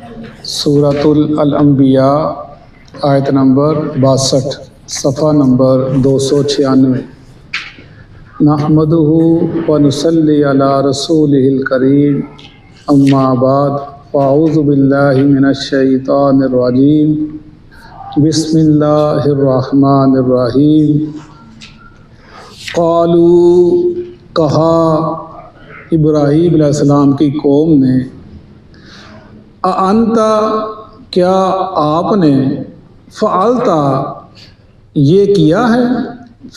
سورۃ الانبیاء آیت نمبر 62 صفحہ نمبر 296۔ نحمدہ ونصلی علی رسولہ الکریم، اما بعد فاعوذ باللہ من الشیطان الرجیم، بسم اللہ الرحمن الرحیم۔ قالوا، کہا ابراہیم علیہ السلام کی قوم نے، اَأَنْتَ، کیا آپ نے، فعلتا، یہ کیا ہے،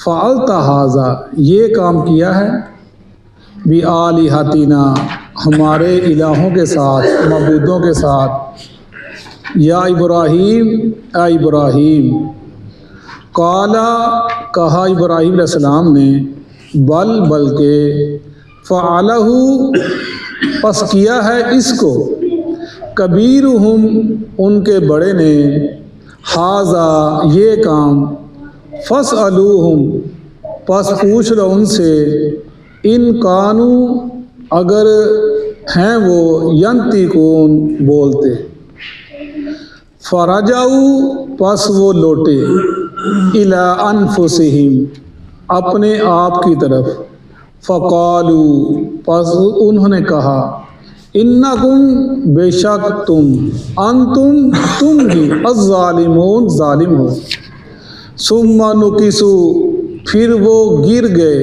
فعلتا ھذا، یہ کام کیا ہے، بِآلِہَتِنَا، ہمارے الہوں کے ساتھ، معبودوں کے ساتھ، یا ابراہیم، اے ابراہیم۔ قال، کہا ابراہیم علیہ السلام نے، بلکہ، فعلہ، پس کیا ہے اس کو، کبیرہم، ان کے بڑے نے، ھذا، یہ کام، فاسألوہم، پس پوچھ لو ان سے، ان کانوا، اگر ہیں وہ، ینطقون، بولتے۔ فرجعوا، پس وہ لوٹے، الی انفسہم، اپنے آپ کی طرف، فقالوا، پس انہوں نے کہا، انکم، بے شک تم، تم ہی، الظالمون، ظالم ہو۔ ثم نکسوا، پھر وہ گر گئے،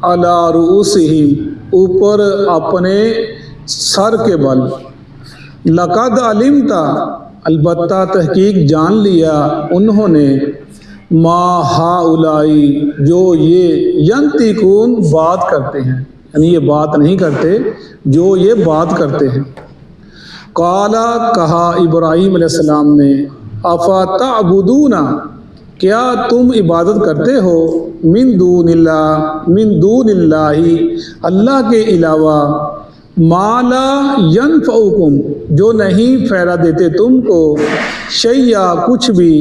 علی رؤوسہم، اوپر اپنے سر کے بل۔ لقد علمت، البتہ تحقیق جان لیا انہوں نے، ما ہؤلاء، جو یہ، ینطقون، بات کرتے ہیں، یعنی یہ بات نہیں کرتے، جو یہ بات کرتے ہیں۔ قال، کہا ابراہیم علیہ السلام نے، افتعبدون، کیا تم عبادت کرتے ہو، من دون اللہ، اللہ کے علاوہ، ما لا ینفعکم، جو نہیں فائدہ دیتے تم کو، شیئا، کچھ بھی،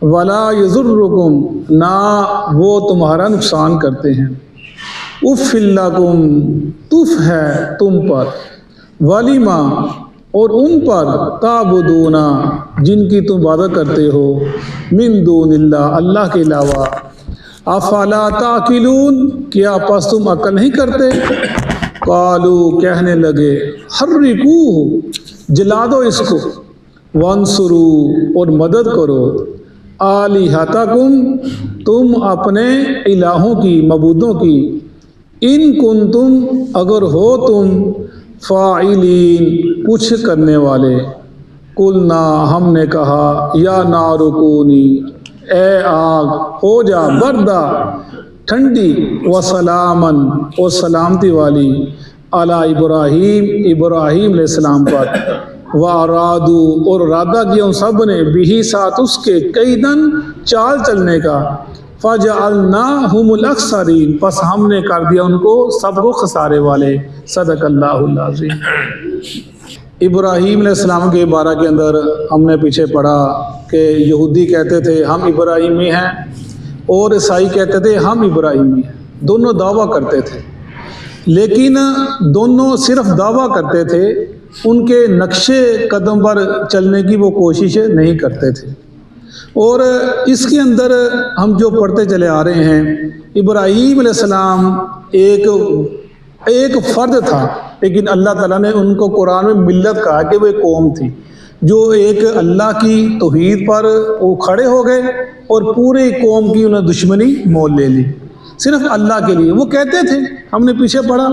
ولا یضرکم، نہ وہ تمہارا نقصان کرتے ہیں۔ اف لکم، تف ہے تم پر، ولما، اور ان پر، تعبدون، جن کی تم عبادت کرتے ہو، من دون اللہ، اللہ کے علاوہ، افلا تعقلون، کیا پس تم عقل نہیں کرتے۔ قالوا، کہنے لگے، حرقوہ، جلا دو اس کو، وانصروا، اور مدد کرو، آلہتکم، تم اپنے الہوں کی، معبودوں کی، ان کنتم، اگر ہو تم، فاعلین، کچھ کرنے والے۔ قلنا، ہم نے کہا، یا نار کونی، اے آگ، ہو جا بردہ، ٹھنڈی، وسلامن، اور سلامتی والی، علی ابراہیم، ابراہیم علیہ السلام پر، وارادوا، اور ارادہ کیا ان سب نے، بھی ساتھ اس کے، کیدن، چال چلنے کا، فجعلناہم الاخسرین، پس ہم نے کر دیا ان کو سب کو خسارے والے۔ صدق اللہ العظیم۔ ابراہیم علیہ السلام کے بارے کے اندر ہم نے پیچھے پڑھا کہ یہودی کہتے تھے ہم ابراہیمی ہیں، اور عیسائی کہتے تھے ہم ابراہیمی ہیں، دونوں دعویٰ کرتے تھے، لیکن دونوں صرف دعویٰ کرتے تھے، ان کے نقشے قدم پر چلنے کی وہ کوشش نہیں کرتے تھے۔ اور اس کے اندر ہم جو پڑھتے چلے آ رہے ہیں، ابراہیم علیہ السلام ایک فرد تھا، لیکن اللہ تعالیٰ نے ان کو قرآن میں ملت کہا کہ وہ ایک قوم تھی جو ایک اللہ کی توحید پر وہ کھڑے ہو گئے، اور پورے قوم کی انہیں دشمنی مول لے لی، صرف اللہ کے لیے۔ وہ کہتے تھے، ہم نے پیچھے پڑھا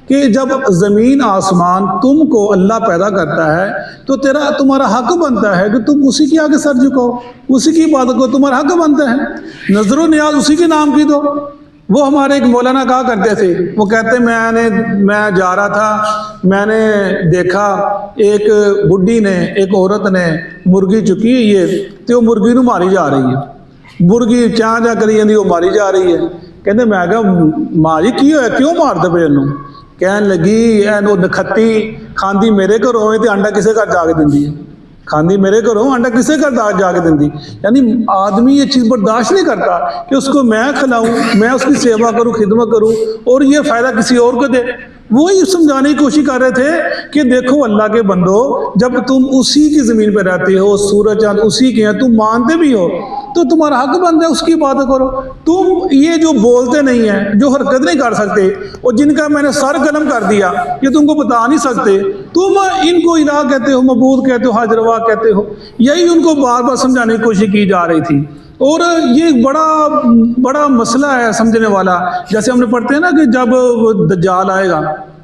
کہ جب زمین آسمان تم کو اللہ پیدا کرتا ہے تو تمہارا حق بنتا ہے کہ تم اسی کے آگے سر جھکاؤ، اسی کی عبادت کو، تمہارا حق بنتا ہے، نظر و نیاز اسی کے نام کی دو۔ وہ ہمارے ایک مولانا کہا کرتے تھے، وہ کہتے میں جا رہا تھا، میں نے دیکھا ایک بڈھی نے، ایک عورت نے مرغی چکی ہوئی ہے تو وہ مرغی نو ماری جا رہی ہے، مرغی چاں جا کری جاندی، وہ ماری جا رہی ہے۔ کہتے میں کہا ماری کی ہویا، کیوں مار دے پے انہوں؟ کہنے لگی، نکھتی کھاندی میرے گھروں تے انڈا کسے گھر جا کے دیندی ہے، کھاندی میرے گھروں انڈا کسے گھر جا کے دندی. یعنی آدمی یہ چیز برداشت نہیں کرتا کہ اس کو میں کھلاؤں, میں اس کی سیوا کروں, خدمت کروں اور یہ فائدہ کسی اور کو دے. وہی سمجھانے کی کوشش کر رہے تھے کہ دیکھو اللہ کے بندو, جب تم اسی کی زمین پہ رہتے ہو, سورج چاند اسی کے ہیں, تم مانتے بھی ہو تو تمہارا حق بنتا ہے اس کی بات کرو. تم یہ جو بولتے نہیں ہیں, جو حرکت نہیں کر سکتے, اور جن کا میں نے سر قلم کر دیا, یہ تم کو بتا نہیں سکتے, تم ان کو الہ کہتے ہو, معبود کہتے ہو, حاجروا کہتے ہو. یہی ان کو بار بار سمجھانے کی کوشش کی جا رہی تھی. اور یہ بڑا مسئلہ ہے سمجھنے والا. جیسے ہم نے پڑھتے ہیں نا کہ جب دجال آئے گا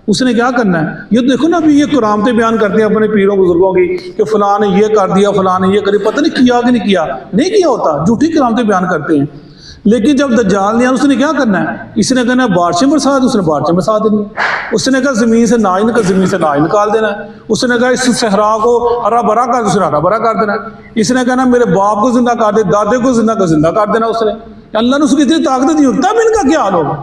اس نے کیا کرنا ہے. یہ دیکھو نا, ابھی یہ کرامتیں بیان کرتے ہیں اپنے پیروں بزرگوں کی کہ فلاں نے یہ کر دیا, فلاں نے یہ کری, پتہ نہیں کیا کہ نہیں کیا ہوتا, جھوٹی کرامتیں بیان کرتے ہیں. لیکن جب دجال نہیں آیا اس نے کیا کرنا ہے, اس نے کہنا ہے بارشیں برسا دیں, اس نے بارشیں برسا دینی. اس نے کہا زمین سے نائی نکال دینا ہے. اس نے کہا اس صحرا کو ہرا بھرا کر, اس نے ہرا بھرا کر دینا ہے. اس نے کہنا میرے باپ کو زندہ کر دے, دادے کو زندہ کر دینا. اس نے اللہ نے اس کی اتنی طاقت دی, تب ان کا کیا حال ہوگا.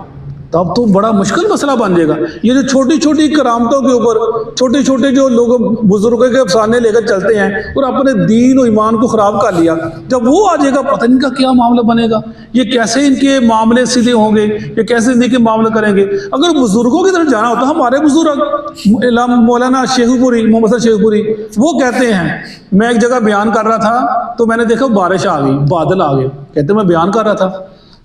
تب تو بڑا مشکل مسئلہ بن جائے گا. یہ جو چھوٹی چھوٹی کرامتوں کے اوپر چھوٹے چھوٹے جو لوگ بزرگوں کے افسانے لے کر چلتے ہیں اور اپنے دین و ایمان کو خراب کر لیا, جب وہ آ جائے گا پتہ نہیں کا کیا معاملہ بنے گا. یہ کیسے ان کے معاملے سیدھے ہوں گے, یہ کیسے ان کے معاملے کریں گے. اگر بزرگوں کی طرف جانا ہوتا, ہمارے بزرگ مولانا شیخو پوری, محمد حسن شیخو پوری, وہ کہتے ہیں, میں ایک جگہ بیان کر رہا تھا تو میں نے دیکھا بارش آ گئی, بادل آ گئے. کہتے میں بیان کر رہا تھا,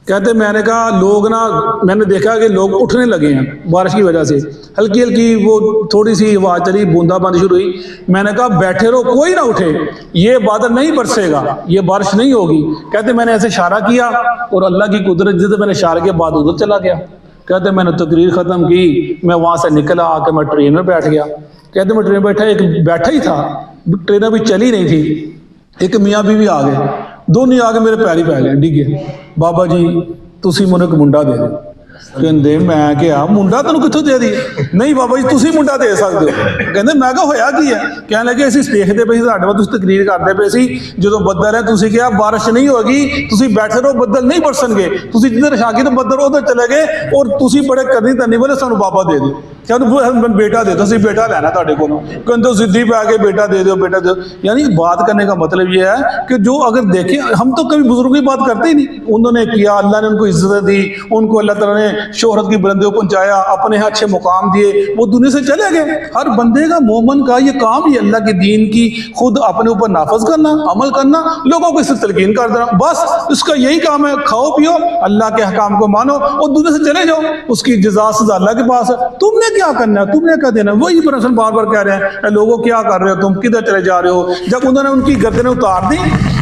کہتے میں نے کہا لوگ نا, میں نے دیکھا کہ لوگ اٹھنے لگے ہیں بارش کی وجہ سے, ہلکی ہلکی وہ تھوڑی سی آواز چلی, بوندا باندی شروع ہوئی. میں نے کہا بیٹھے رہو, کوئی نہ اٹھے, یہ بادل نہیں برسے گا, یہ بارش نہیں ہوگی. کہتے میں نے ایسے اشارہ کیا اور اللہ کی قدرت جیسے میں نے اشارے کے بعد ادھر چلا گیا. کہتے میں نے تقریر ختم کی, میں وہاں سے نکلا آ کے میں ٹرین میں بیٹھ گیا. کہتے میں ٹرین میں بیٹھا ہی تھا, ٹرین ابھی چلی نہیں تھی. ایک میاں بیوی آ گئے, دونوں آ کے میرے پیری پہ گئے, ڈگے, بابا جی تسی مجھے ایک منڈا دے دیں. کہندے میں کیا منڈا تینوں کتوں دے دی؟ نہیں بابا جی تسی منڈا دے سکتے ہو. کہندے میں کہا ہویا کی ہے؟ کہنے لگے اسی دیکھتے پے سی, ساڈے ول تسی تقریر کرتے پے سی, جدوں بدل ہے تسی کہا بارش نہیں ہوگی, تسی بیٹھے رہو بدل نہیں برسن گے, تسی جدھر شاگی تو بدل ادھر چلے گئے اور تسی بڑے کرنی تنی والے سانو بابا دے دو, بیٹا دے دو, اسی بیٹا لینا تہاڈے کولوں. کہندے ضدی پہ کے بیٹا دے دو, بیٹا دے دو. یعنی بات کرنے کا مطلب یہ ہے کہ جو اگر دیکھیں, ہم تو کبھی بزرگوں کی بات کرتے ہی نہیں. انہوں نے کیا, اللہ نے ان کو عزت دی, ان کو اللہ تعالیٰ نے شہرت کی بلندیوں پہنچایا, اپنے ہاں اچھے مقام دیے, وہ دنیا سے چلے گئے. ہر بندے کا, مومن کا یہ کام ہی اللہ کے دین کی خود اپنے اوپر نافذ کرنا, عمل کرنا, لوگوں کو اس سے تلقین کر دینا, بس اس کا یہی کام ہے. کھاؤ پیو, اللہ کے احکام کو مانو اور دنیا سے چلے جاؤ, اس کی جزا سزا اللہ کے پاس ہے. تم نے کیا کرنا ہے, تم نے کیا دینا. وہی پرسن بار بار کہہ رہے ہیں اے لوگوں کیا کر رہے ہو, تم کدھر چلے جا رہے ہو. جب انہوں نے ان کی گردنیں اتار دی,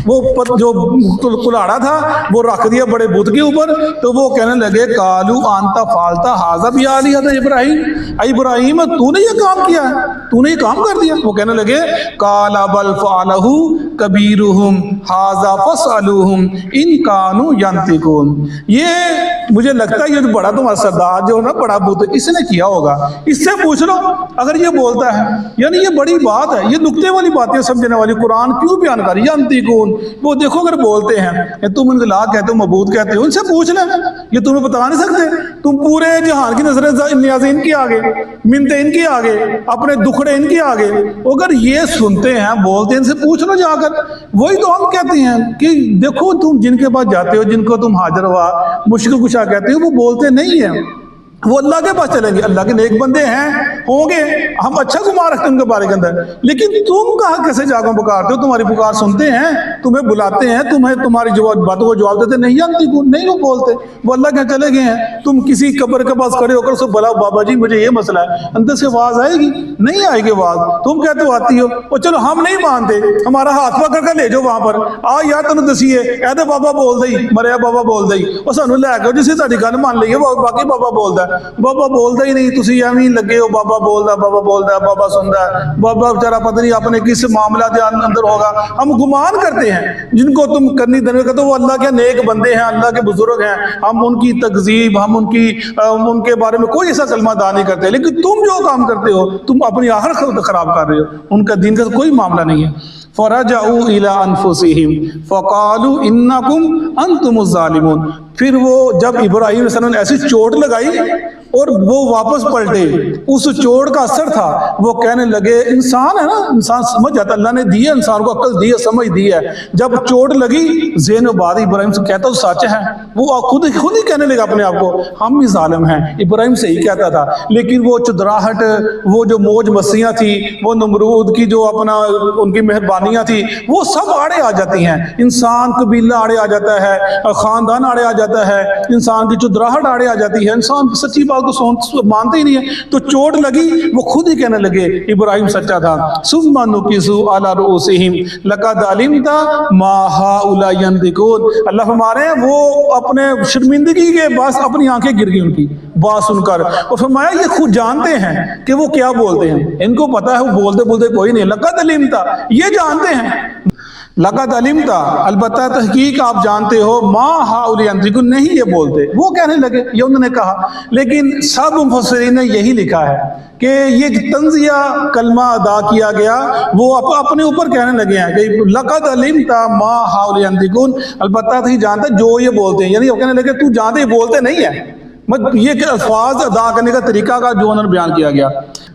وہ جو کلاڑا تھا وہ رکھ دیا بڑے بت کے اوپر, تو وہ کہنے لگے کالو آنتا فالتا حاضا بھی آ لیا تھا ابراہیم, اے ابراہیم تو نے یہ کام کیا ہے, تو نے یہ کام کر دیا. وہ کہنے لگے کالا بل فعلہ کبیرہم حاضا فاسألوہم ان کانوا ینطقون. یہ مجھے لگتا ہے یہ بڑا تمہارا سردار جو نا بڑا بت, اس نے کیا ہوگا, اس سے پوچھ لو اگر یہ بولتا ہے. یعنی یہ بڑی بات ہے, یہ نکتے والی باتیں سمجھنے والی. قرآن کیوں بیان کر ینطقون, وہ دیکھو اگر بولتے ہیں, تم ان لا کہتے ہو, معبود کہتے ہو, ان سے پوچھ لیں, یہ تمہیں بتا نہیں سکتے. تم پورے جہان کی نظریں نیازیں ان کی آگے, منتیں ان کی آگے, اپنے دکھڑے ان کی آگے. اگر یہ سنتے ہیں, بولتے ہیں, ان سے پوچھ لو جا کر. وہی تو ہم کہتے ہیں کہ دیکھو تم جن کے پاس جاتے ہو, جن کو تم حاجروا مشکل کشا کہتے ہو, وہ بولتے نہیں ہیں, وہ اللہ کے پاس چلیں گے. اللہ کے نیک بندے ہیں, ہوں گے, ہم اچھا گمان رکھتے ہیں ان کے بارے کے اندر. لیکن تم کہاں کیسے جاگوں پکارتے ہو, تمہاری پکار سنتے ہیں, تمہیں بلاتے ہیں, تمہیں تمہاری باتوں کو جواب دیتے نہیں جانتی, نہیں وہ بولتے, وہ اللہ کے چلے گئے ہیں. تم کسی قبر کے پاس کھڑے ہو کر سب بلا بابا جی مجھے یہ مسئلہ ہے, اندر سے آواز آئے گی نہیں آئے گی آواز. تم کہتے ہو آتی ہو, اور چلو ہم نہیں مانتے, ہمارا ہاتھ پکڑ کر لے جاؤ وہاں پر, آ یار تمہیں دسیے اے بابا بول دئی, مریا بابا بول دئی, اور سانو لے کے جسے تاری گل مان لئیے, باقی بابا بولتا ہے. بابا بولتا ہی نہیں, تسی ایویں لگے ہو بابا بولدا, بابا بولدا, بابا سندا ہے. بابا بیچارہ پتہ نہیں اپنے کس معاملہ دے اندر ہوگا. ہم گمان کرتے ہیں جن کو تم کرنی دنوے کا, تو وہ اللہ کے نیک بندے ہیں, اللہ کے بزرگ ہیں, ہم ان کی تکذیب, ہم ان کے بارے میں کوئی ایسا کلمہ دا نہیں کرتے. لیکن تم جو کام کرتے ہو, تم اپنی آخرت خراب کر رہے ہو, ان کا دین کا کوئی معاملہ نہیں ہے. فرجعوا الى انفسهم فقالوا انکم انتم الظالمون. پھر وہ جب ابراہیم علیہ السلام نے ایسی چوٹ لگائی اور وہ واپس پلٹے، اس چوٹ کا اثر تھا، وہ کہنے لگے، انسان ہے نا، انسان سمجھ جاتا، اللہ نے دی ہے انسان کو عقل دی ہے، سمجھ دی ہے، جب چوٹ لگی ذہن و بات ابراہیم سے کہتا تو سچ ہے، وہ خود ہی کہنے لگا اپنے آپ کو ہم ہی ظالم ہیں، ابراہیم سے ہی کہتا تھا، لیکن وہ چدراہٹ، وہ جو موج مستیاں تھی، وہ نمرود کی جو اپنا ان کی مہربانیاں تھی، وہ سب آڑے آ جاتی ہیں، انسان قبیلہ آڑے آ جاتا ہے، خاندان آڑے آ جاتا ہے، انسان کی چدراہٹ آڑے آ جاتی ہے، انسان سچی بات کو مانتے ہی نہیں ہے، تو چوٹ لگی، وہ خود ہی کہنے لگے ابراہیم سچا تھا، ثم نکسوا علی رؤوسہم لقد علمت ما ہؤلاء ينطقون، اللہ فرما رہے ہیں وہ اپنے شرمندگی کے باعث اپنی آنکھیں گر گئی ان کی بات سن کر، اور فرمایا یہ خود جانتے ہیں کہ وہ کیا بولتے ہیں، ان کو پتا ہے وہ بولتے کوئی نہیں، لقد علمت، یہ جانتے ہیں، لقد علمت، البتہ تحقیق آپ جانتے ہو، ما ہؤلاء ينطقون، نہیں یہ بولتے، وہ کہنے لگے، یہ انہوں نے کہا، لیکن سب مفسرین نے یہی لکھا ہے کہ یہ تنزیہ کلمہ ادا کیا گیا، وہ اپنے اوپر کہنے لگے ہیں کہ لقد علمت ما ہؤلاء ينطقون، البتہ تو جانتا جو یہ بولتے ہیں، یعنی وہ کہنے لگے تو جانتے یہ بولتے نہیں ہے، یہ الفاظ ادا کرنے کا طریقہ کا جو انہوں نے بیان کیا گیا،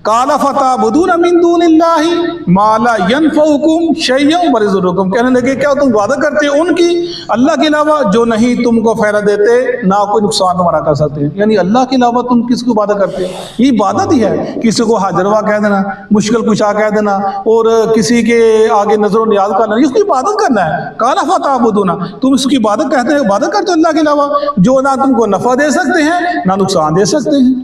قال فتعبدون من دون اللہ ما لا ينفعکم شیئا ولا یضرکم، کہنے لگے کیا تم عبادت کرتے ہو ان کی اللہ کے علاوہ جو نہیں تم کو فائدہ دیتے نہ کوئی نقصان تمہارا کر سکتے، یعنی اللہ کے علاوہ تم کس کو عبادت کرتے ہو، یہ عبادت ہی ہے، کسی کو حاضروا کہہ دینا، مشکل کشا کہہ دینا، اور کسی کے آگے نظر و نیاز کرنا، اس کی عبادت کرنا ہے، قال فتعبدون، تم اس کی عبادت کرتے ہو اللہ کے علاوہ جو نہ تم کو نفع دے سکتے ہیں نہ نقصان دے سکتے ہیں،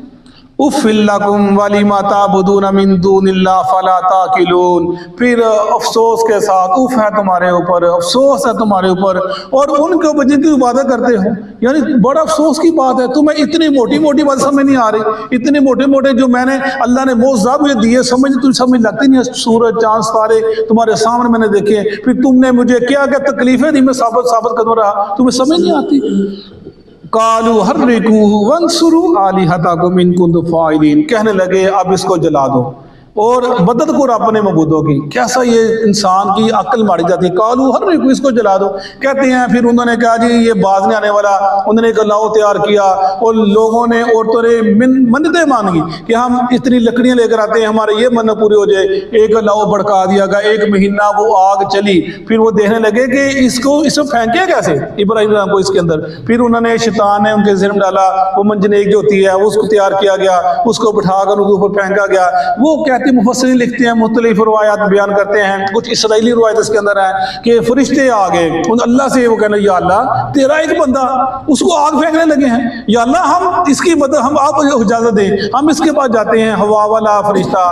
اف لکم ولما تعبدون من دون اللہ فلا تعقلون، پھر افسوس کے ساتھ، اف ہے تمہارے اوپر، افسوس ہے تمہارے اوپر، اور ان کے اوپر جن کی عبادت کرتے ہو، یعنی بڑا افسوس کی بات ہے، تمہیں اتنی موٹی موٹی بات سمجھ نہیں آ رہی، اتنے موٹے موٹے جو میں نے اللہ نے معجزات مجھے دیے سمجھ لگتی نہیں ہے، سورج چاند ستارے تمہارے سامنے میں نے دیکھے، پھر تم نے مجھے کیا تکلیفیں دی، میں ثابت کرتا رہا، تمہیں سمجھ نہیں آتی، قالوا حرقوه وانصروا آلہتکم ان کنتم فاعلین، کہنے لگے اب اس کو جلا دو اور مدد کرو اپنے معبودوں کی، کیسا یہ انسان کی عقل ماری جاتی ہے، قالوا حرقوه، اس کو جلا دو، کہتے ہیں پھر انہوں نے کہا جی یہ باز نہیں آنے والا، انہوں نے ایک اللہ تیار کیا، اور لوگوں نے عورتوں نے منتیں مانگی کہ ہم اتنی لکڑیاں لے کر آتے ہیں ہمارے یہ منت پوری ہو جائے، ایک اللہ بھڑکا دیا گیا، ایک مہینہ وہ آگ چلی، پھر وہ دیکھنے لگے کہ اس کو پھینکے کیسے ابراہیم کو اس کے اندر، پھر انہوں نے شیطان نے ان کے ذہن میں ڈالا، وہ منجنیک جو ہوتی ہے اس کو تیار کیا گیا، اس کو بٹھا کر ان کے اوپر پھینکا گیا، وہ کہتے مفسرین لکھتے ہیں، مختلف روایات بیان کرتے ہیں، کچھ اسرائیلی روایت اس کے اندر ہے کہ فرشتے آ گئے ان اللہ سے، وہ کہنے یا اللہ تیرا ایک بندہ، اس کو آگ پھینکنے لگے ہیں، یا اللہ ہم اس کی مدد، ہم آپ کو اجازت دیں، ہم اس کے پاس جاتے ہیں، ہوا والا فرشتہ،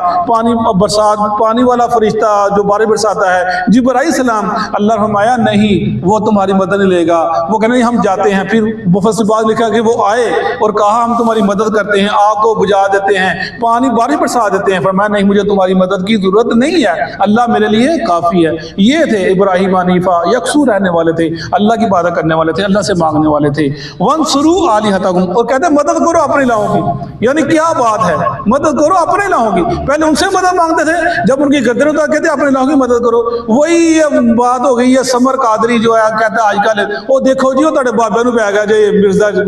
پانی والا فرشتہ جو بارش برساتا ہے، جبرائیل السلام، اللہ فرمایا نہیں وہ تمہاری مدد نہیں لے گا، وہ کہنے ہم جاتے ہیں، پھر مفسر بعد لکھا کہ وہ آئے اور کہا ہم تمہاری مدد کرتے ہیں، آگ کو بجھا دیتے ہیں، بارش برسا دیتے ہیں، فرمایا نہیں مجھے تمہاری مدد کی ضرورت نہیں ہے، اللہ میرے لیے کافی ہے، یہ تھے ابراہیم حنیفہ، یکسو رہنے والے تھے، اللہ کی عبادت کرنے والے تھے، اللہ سے مانگنے والے تھے، وانصروا آلہتکم، اور کہتے ہیں مدد کرو اپنے الہوں کی، یعنی کیا بات ہے، مدد کرو اپنے الہوں کی، پہلے ان سے مدد مانگتے تھے، جب ان کی گردن اتار کہتے ہیں اپنے الہوں کی مدد کرو، وہی بات ہو گئی ہے، سمر قادری جو ہے کہتا ہے آج کل وہ دیکھو جی وہ تہاڈے بابے نو پی گیا جی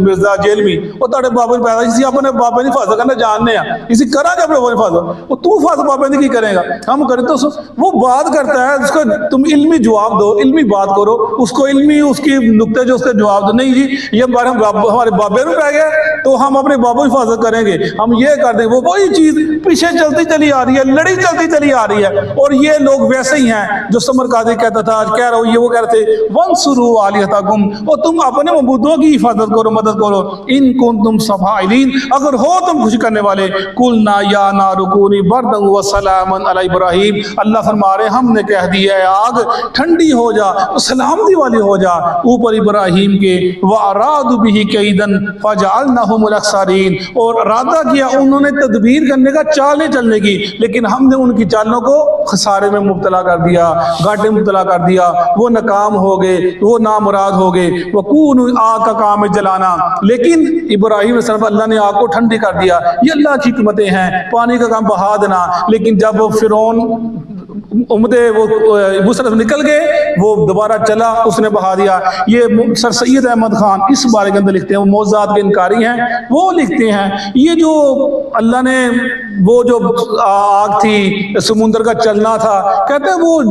مرزا جیل میں، وہ تہاڈے بابے نو پی گیا، اسی اپنے بابے نہیں فاضل کرنا جاننے ہیں، اسی کرا کہ اپنے بابے نہیں فاضل، وہ تو فاضل بابے نہیں کی کرے گا، ہم کریں تو وہ بات کرتا ہے، اس کو تم علمی جواب دو، علمی بات کرو، اس کو علمی اس کی نقطے جو اس کے جواب دو، نہیں جی یہ ہمارے بابے نو پی گئے تو ہم اپنے بابو حفاظت کریں گے، ہم یہ کر دیں، وہ وہی چیز پیچھے چلتی چلی آ رہی ہے، لڑی چلتی چلی آ رہی ہے، اور یہ لوگ ویسے ہی ہیں جو سمر قادری کہتا تھا، کہہ رہا ہوں یہ وہ کہہ رہے تھے وانصروا آلہتکم، اور تم اپنے معبودوں کی حفاظت کرو، مدد کرو، ان کنتم فاعلین، اگر ہو تم خوش کرنے والے، قلنا یا نار کونی بردا وسلاما علی ابراہیم، اللہ فرما رہے ہم نے کہہ دیا ہے آگ ٹھنڈی ہو جا، سلامتی والی ہو جا اوپر ابراہیم کے، وَأَرَادُوا بِهِ كَيْدًا فَجَعَلْنَاهُمُ الْأَخْسَرِينَ، اور ارادہ کیا انہوں نے تدبیر کرنے کا، چالیں چلنے کی، لیکن ہم نے ان کی چالوں کو خسارے میں مبتلا کر دیا، گھاٹے میں مبتلا کر دیا، وہ ناکام ہو گئے، وہ نامراد ہو گئے، وَقُونُوا آگ کا کام جلانا، لیکن ابراہیم علیہ السلام اللہ نے آگ کو ٹھنڈی کر دیا، یہ اللہ کی حکمتیں ہیں، پانی کا کام بہا دینا، لیکن جب فرعون امدے وہ مسرف نکل گئے، وہ دوبارہ چلا، اس نے بہا دیا۔ یہ سر سید احمد خان اس بارے کے اندر لکھتے ہیں، وہ معجزات کے انکاری ہیں، وہ لکھتے ہیں یہ جو اللہ نے وہ جو آگ تھی، سمندر کا چلنا تھا، کہتے ہیں وہ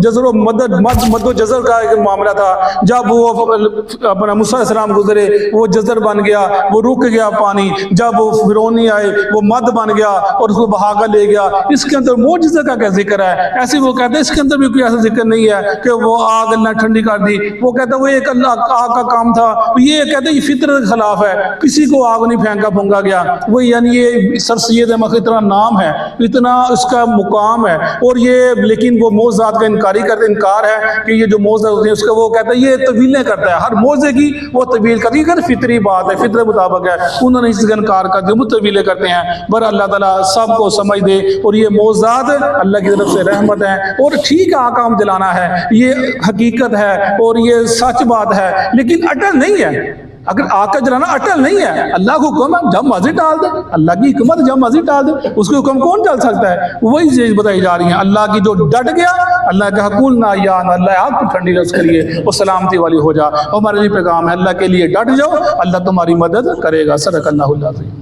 جزر و مد و جزر کا ایک معاملہ تھا۔ جب وہ اپنا موسیٰ علیہ السلام گزرے وہ جزر بن گیا، وہ رک گیا پانی، جب وہ فرعونی آئے وہ مد بن گیا اور اس کو بہا کر لے گیا۔ اس کے اندر معجزے کا کیا ذکر ہے؟ ایسے وہ کہتے ہیں اس کے اندر بھی کوئی ایسا ذکر نہیں ہے کہ وہ آگ اللہ ٹھنڈی کر دی۔ وہ کہتا ہے وہ ایک اللہ آگ کا کام تھا، یہ کہتے ہیں یہ فطرت کے خلاف ہے، کسی کو آگ نہیں پھینکا پھونکا گیا۔ وہ یعنی یہ سر سید احمد اتنا نام ہے، اتنا اس کا مقام ہے، اور یہ لیکن وہ معجزات کا انکار ہے کہ یہ جو معجزات ہوتے ہیں اس کا وہ کہتا ہے یہ طویلیں کرتا ہے، ہر معجزے کی وہ طویل کرتی ہے، فطری بات ہے، فطرت مطابق ہے، انہوں نے اس کا انکار کر دیا، وہ طویلیں کرتے ہیں۔ بر اللہ تعالیٰ سب کو سمجھ دے، اور یہ معجزات اللہ کی طرف سے رحمت ہے، اور ٹھیک ہے آکام جلانا ہے، یہ حقیقت ہے اور یہ سچ بات ہے، لیکن اٹل نہیں ہے۔ اگر آگ کا جلانا اٹل نہیں ہے، اللہ کو حکم ہے جب مرضی ڈال دے، اللہ کی حکمت جب مرضی ڈال دے، اس کے حکم کون ڈال سکتا ہے؟ وہی چیز بتائی جا رہی ہیں، اللہ کی جو ڈٹ گیا، اللہ کا حقول نہ یا اللہ آپ کو ٹھنڈی رس کریے اور سلامتی والی ہو جا۔ ہمارے لیے پیغام ہے اللہ کے لیے ڈٹ جاؤ، اللہ تمہاری مدد کرے گا۔ صدق اللہ العظیم۔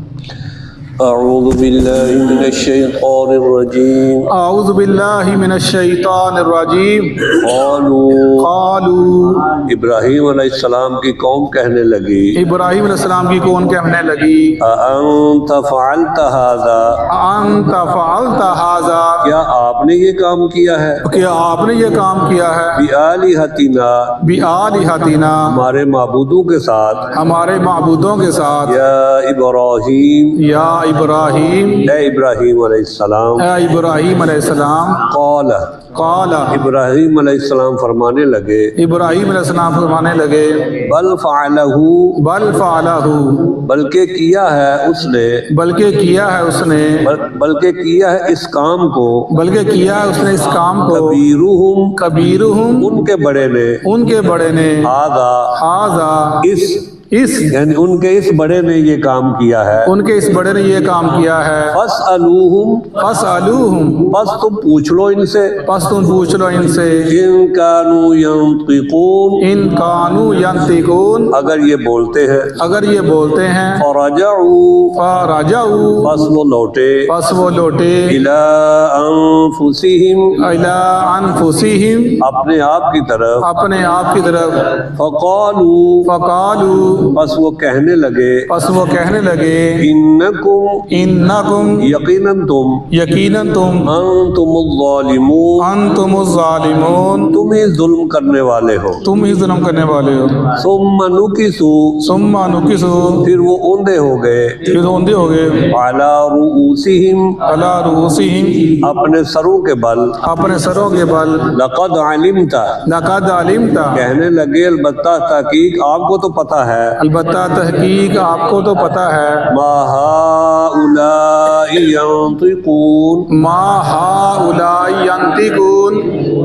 اعوذ باللہ من الشیطان الرجیم۔ اعوذ باللہ من الشیطان الرجیم۔ قالوا ابراہیم علیہ السلام کی قوم کہنے لگی، ابراہیم علیہ السلام کی کون کہنے لگی، اانت فعلت ھذا، انت فعلت ھذا، کیا آپ نے یہ کام کیا ہے، کیا آپ نے یہ کام کیا ہے، بآلہتنا، بآلہتنا، ہمارے معبودوں کے ساتھ، ہمارے معبودوں کے ساتھ، یا ابراہیم، یا ابراہیم، اے ابراہیم علیہ السلام، اے ابراہیم علیہ السلام، قال، قال، ابراہیم علیہ السلام فرمانے لگے، ابراہیم علیہ السلام فرمانے لگے، بل فعلہ، بل فعلہ، بلکہ کیا ہے اس نے، بلکہ کیا ہے اس نے، بلکہ کیا ہے اس کام کو، بلکہ کیا ہے اس نے اس کام کو، کبیرہم، کبیرہم، ان کے بڑے نے، ان کے بڑے نے، ھذا، ھذا، اس، یعنی ان کے اس بڑے نے یہ کام کیا ہے، ان کے اس بڑے نے یہ کام کیا ہے، فاسألوہم، فاسألوہم، بس تم پوچھ لو ان سے، پس تم پوچھ لو ان سے، ان کانوا ینطقون، ان کانوا ینطقون، اگر یہ بولتے ہیں، اگر یہ بولتے ہیں، فرجعوا، فرجعوا، بس وہ لوٹے، پس وہ لوٹے، الی انفسہم، الی انفسہم، اپنے آپ کی طرف، اپنے آپ کی طرف، فقالوا، فقالوا، بس وہ کہنے لگے، پس وہ کہنے لگے، انکم، انکم، یقیناً تم، یقیناً تم، انتم الظالمون، انتم الظالمون، تم ہی ظلم کرنے والے ہو، تم ہی ظلم کرنے والے ہو، ثم نکسوا، ثم نکسوا، پھر وہ اوندے ہو گئے، پھر اوندے ہو گئے، علی رؤوسہم، علی رؤوسہم، اپنے سروں کے بل، اپنے سروں کے بل، لقد علمت، لقد علمت، کہنے لگے البتہ تحقیق آپ کو تو پتہ ہے، البتہ تحقیق آپ کو تو پتہ ہے، ما ہؤلاء ینطقون، ما ہؤلاء ینطقون،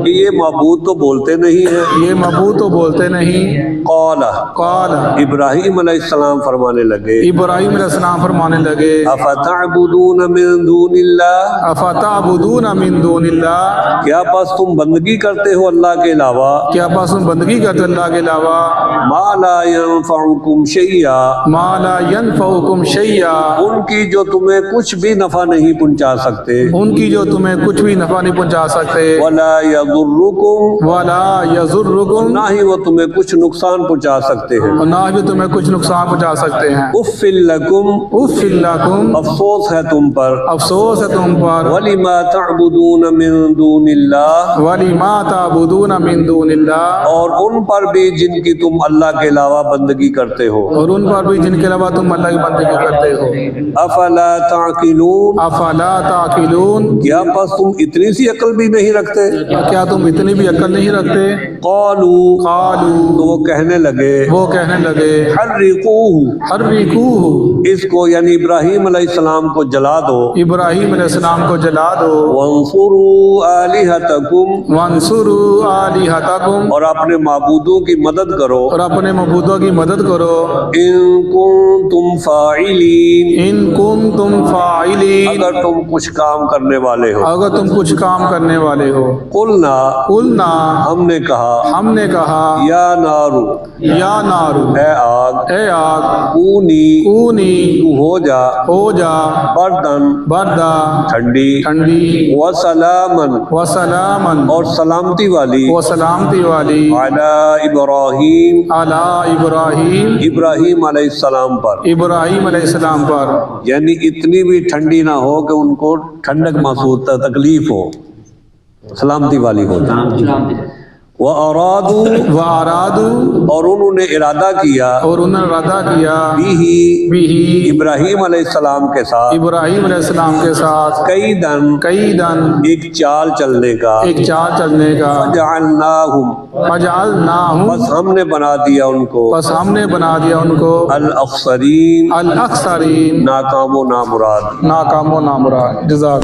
کہ یہ معبود تو بولتے نہیں ہیں، یہ معبود تو بولتے نہیں، قال، قال، ابراہیم علیہ السلام فرمانے لگے، ابراہیم علیہ السلام فرمانے لگے، افتعبدون من دون اللہ، افتعبدون من دون اللہ، کیا پس تم بندگی کرتے ہو اللہ کے علاوہ، کیا پس تم بندگی کرتے اللہ کے علاوہ، ما لا ينفعکم شیئا، ما لا ينفعکم شیئا، ان کی جو تمہیں کچھ بھی نفع نہیں پہنچا سکتے، ان کی جو تمہیں کچھ بھی نفع نہیں پہنچا سکتے، ولا یضرکم، ولا یضرکم، نہ ہی وہ تمہیں کچھ نقصان پہنچا سکتے ہیں، اور نہ بھی تمہیں کچھ نقصان پہنچا سکتے ہیں، اف لکم، اف لکم، افسوس ہے تم پر، افسوس ہے تم پر، ولما تعبدون من دون اللہ، وَلِمَا تَعْبُدُونَ مِن دُونِ اللَّهِ، اور ان پر بھی جن کی تم اللہ کے علاوہ بندگی کرتے ہو، اور ان پر بھی جن کے علاوہ تم اللہ کی بندگی کرتے ہو، افلا تعقلون، افلا تعقلون، کیا پس تم اتنی سی عقل بھی نہیں رکھتے، کیا کیا تم اتنی بھی عقل نہیں رکھتے؟ قالو قالو تو وہ کہنے لگے وہ کہنے لگے حرقوہ حرقوہ اس کو یعنی ابراہیم علیہ السلام کو جلا دو ابراہیم علیہ السلام کو جلا دو وانصروا آلہتکم وانصروا آلہتکم اور اپنے معبودوں کی مدد کرو اور اپنے معبودوں کی مدد کرو ان کنتم فاعلین ان کنتم فاعلین اگر تم کچھ کام کرنے والے ہو اگر تم کچھ کام کرنے والے ہو قلنا قلنا ہم نے کہا ہم نے کہا یا نارو یا نارو اے آگ اے آگ کونی کونی تو ہو جا بردن بردا ٹھنڈی وسلامن وسلامن اور سلامتی والی وسلامتی والی علی ابراہیم علی ابراہیم ابراہیم علیہ السلام پر ابراہیم علیہ السلام پر یعنی اتنی بھی ٹھنڈی نہ ہو کہ ان کو ٹھنڈک محسوس تکلیف ہو سلامتی والی ہو وَأَرَادُوا وَأَرَادُوا اور انہوں نے ارادہ کیا اور انہوں نے ارادہ کیا بھی ابراہیم علیہ السلام کے ساتھ ابراہیم علیہ السلام کے ساتھ کئی دن ایک چال چلنے کا چال چلنے کا فَجَعَلْنَاهُمْ فَجَعَلْنَاهُمْ بس ہم نے بنا دیا ان کو بس ہم نے بنا دیا ان کو الاخسرین الاخسرین ناکام و نامراد ناکام و نامراد جزاک